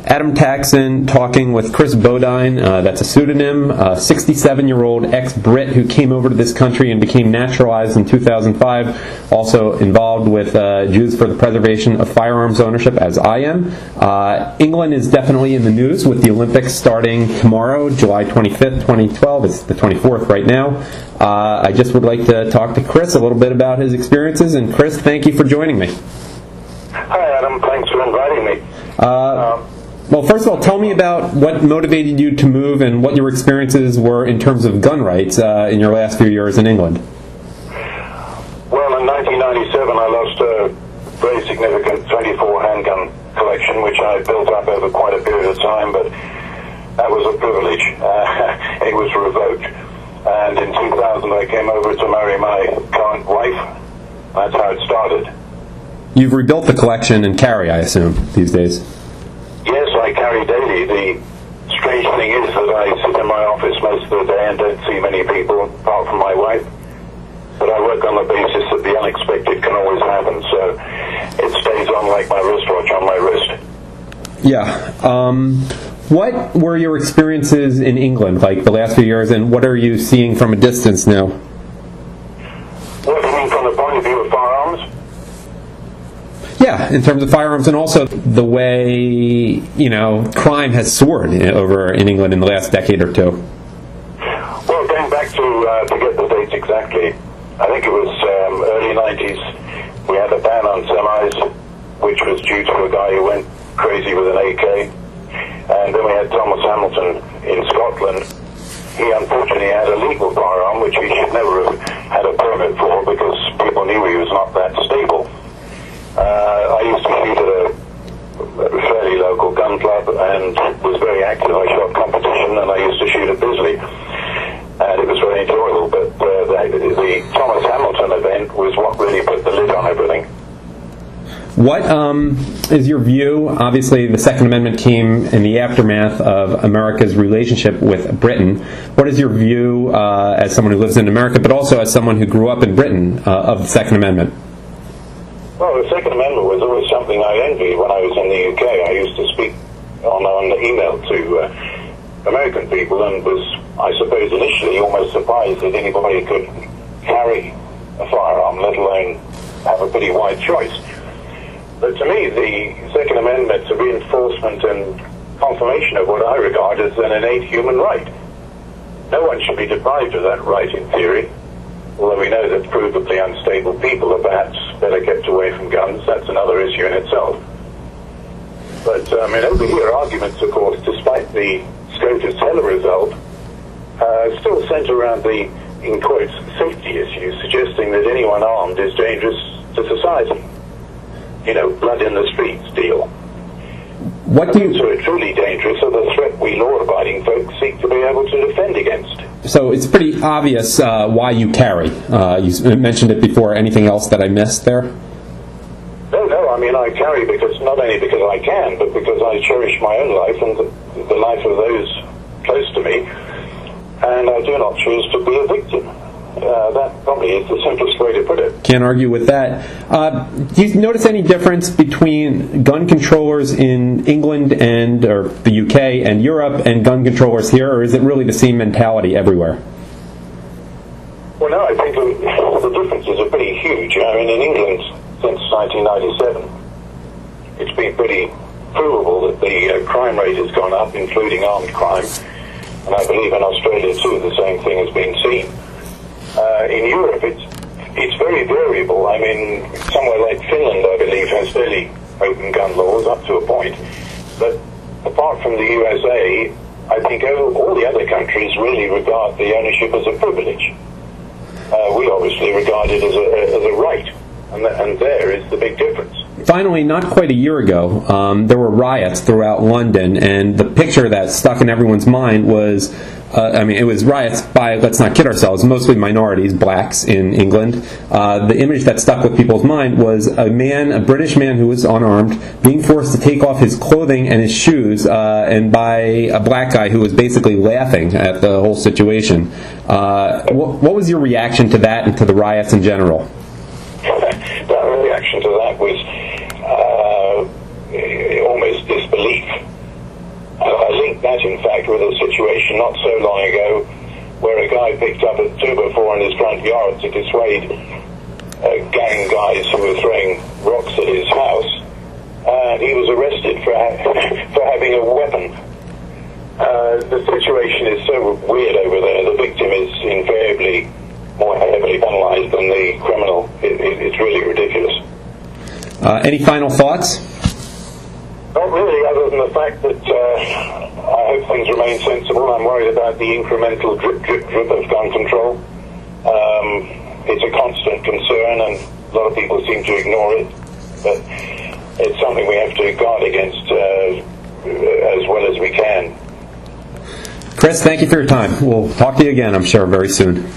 Adam Taxin talking with Chris Bodine, that's a pseudonym, a 67-year-old ex-Brit who came over to this country and became naturalized in 2005, also involved with Jews for the Preservation of Firearms Ownership, as I am. England is definitely in the news with the Olympics starting tomorrow, July 25th, 2012. It's the 24th right now. I just would like to talk to Chris a little bit about his experiences, and Chris, thank you for joining me. Hi Adam, thanks for inviting me. Well, first of all, tell me about what motivated you to move and what your experiences were in terms of gun rights in your last few years in England. Well, in 1997 I lost a very significant 24 handgun collection, which I built up over quite a period of time, but that was a privilege. It was revoked. And in 2000 I came over to marry my current wife. That's how it started. You've rebuilt the collection and carry, I assume, these days. Yes, I carry daily. The strange thing is that I sit in my office most of the day and don't see many people apart from my wife. But I work on the basis that the unexpected can always happen, so it stays on like my wristwatch on my wrist. Yeah. What were your experiences in England, like the last few years, and what are you seeing from a distance now? What do you mean from the point of view of firearms? Yeah, in terms of firearms, and also the way, crime has soared over in England in the last decade or two. Well, going back to get the dates exactly, I think it was early 90s, we had a ban on semis, which was due to a guy who went crazy with an AK. And then we had Thomas Hamilton in Scotland. He unfortunately had a legal firearm, which he should never have had a permit for because people knew he was not that stable. I used to shoot at a fairly local gun club and was very active. I shot competition and I used to shoot at Bisley. And it was very enjoyable, but the Thomas Hamilton event was what really put the lid on everything. What is your view? Obviously, the Second Amendment came in the aftermath of America's relationship with Britain. What is your view as someone who lives in America, but also as someone who grew up in Britain, of the Second Amendment? Well, the Second Amendment was always something I envied when I was in the UK. I used to speak on email to American people and was, I suppose, initially almost surprised that anybody could carry a firearm, let alone have a pretty wide choice. But to me, the Second Amendment is a reinforcement and confirmation of what I regard as an innate human right. No one should be deprived of that right in theory, although we know that provably unstable people are perhaps better kept away from guns. That's another issue in itself. But over here, arguments, of course, despite the SCOTUS Heller result, still centre around the, in quotes, safety issue, suggesting that anyone armed is dangerous to society. Blood in the streets deal. What do you... So it's truly dangerous are the threat we law-abiding folks seek to be able to defend against. So it's pretty obvious why you carry. You mentioned it before. Anything else that I missed there? No, I carry not only because I can, but because I cherish my own life and the life of those close to me, and I do not choose to be a victim. That probably is the simplest way to put it. Can't argue with that. Do you notice any difference between gun controllers in England or the UK and Europe and gun controllers here, or is it really the same mentality everywhere? Well, no, I think the differences are pretty huge. In England, since 1997, it's been pretty provable that the crime rate has gone up, including armed crime. And I believe in Australia, too, the same thing has been seen. In Europe, it's very variable. Somewhere like Finland, I believe, has fairly open gun laws up to a point. But apart from the USA, I think all the other countries really regard the ownership as a privilege. We obviously regard it as a right, and there is the big difference. Finally, not quite a year ago, there were riots throughout London, and the picture that stuck in everyone's mind was, it was riots by, let's not kid ourselves, mostly minorities, blacks in England. The image that stuck with people's mind was a British man who was unarmed, being forced to take off his clothing and his shoes, and by a black guy who was basically laughing at the whole situation. What was your reaction to that and to the riots in general? The reaction to that was almost disbelief. that, in fact, with a situation not so long ago where a guy picked up a 2x4 in his front yard to dissuade gang guys who were throwing rocks at his house. He was arrested for having a weapon. The situation is so weird over there. The victim is invariably more heavily penalized than the criminal. It's really ridiculous. Any final thoughts? Not really, other than the fact that I hope things remain sensible. I'm worried about the incremental drip of gun control. It's a constant concern, and a lot of people seem to ignore it. But it's something we have to guard against as well as we can. Chris, thank you for your time. We'll talk to you again, I'm sure, very soon.